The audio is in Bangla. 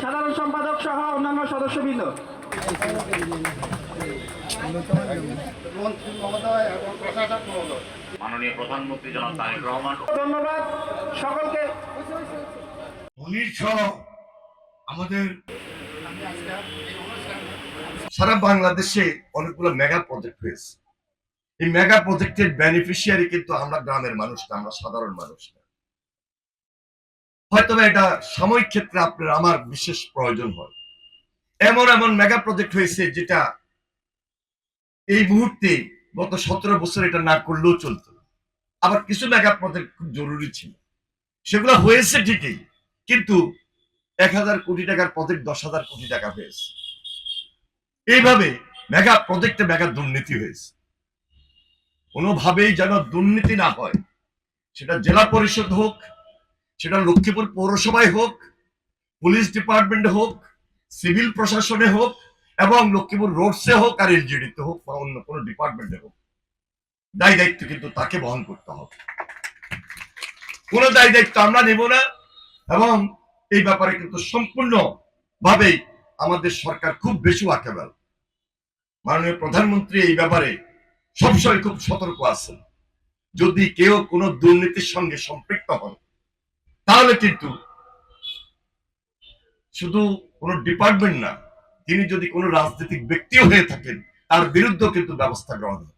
সাধারণ সম্পাদক সহ অন্যান্য সদস্যবৃন্দ। মাননীয় প্রধানমন্ত্রী জনাব তারেক রহমান, ধন্যবাদ সকলকে। আমাদের সারা বাংলাদেশে অনেকগুলো মেগা প্রজেক্ট হয়েছে। এই মেগা প্রজেক্টের বেনিফিশিয়ারি কিন্তু আমরা গ্রামের মানুষ না, আমরা সাধারণ মানুষ না। হয়তো এটা সাময়িক ক্ষেত্রে আপনার আমার বিশেষ প্রয়োজন হয়। এমন এমন মেগা প্রজেক্ট হয়েছে যেটা এই মুহূর্তে গত 17 বছর এটা না করলেও চলতো। আবার কিছু মেগা প্রজেক্ট খুব জরুরি ছিল, সেগুলো হয়েছে ঠিকই, কিন্তু 1000 কোটি টাকার প্রজেক্ট 10,000 কোটি টাকা হয়েছে। এইভাবে মেগা প্রজেক্টে মেগা দুর্নীতি হয়েছে। কোনোভাবেই যেন দুর্নীতি না হয়, সেটা জেলা পরিষদ হোক, সেটা লক্ষ্মীপুর পৌরসভায় হোক, পুলিশ ডিপার্টমেন্টে হোক, সিভিল প্রশাসনে হোক, এবং লক্ষ্মীপুর রোডসে হোক, আর এলজিডিতে হোক, বা অন্য কোনো ডিপার্টমেন্টে হোক, দায় দায়িত্ব কিন্তু তাকে বহন করতে হবে। কোনো দায় দায়িত্ব আমরা নেব না। এবং এই ব্যাপারে কিন্তু সম্পূর্ণ ভাবেই আমাদের সরকার খুব বেশি ওয়াকেবল। মাননীয় প্রধানমন্ত্রী এই ব্যাপারে সবসময় খুব সতর্ক আছেন। যদি কেউ কোনো দুর্নীতির সঙ্গে সম্পৃক্ত হন, তাহলে কিন্তু শুধু কোনো ডিপার্টমেন্ট না, তিনি যদি কোনো রাজনৈতিক ব্যক্তিও হয়ে থাকেন, তার বিরুদ্ধেও কিন্তু ব্যবস্থা গ্রহণ হবে।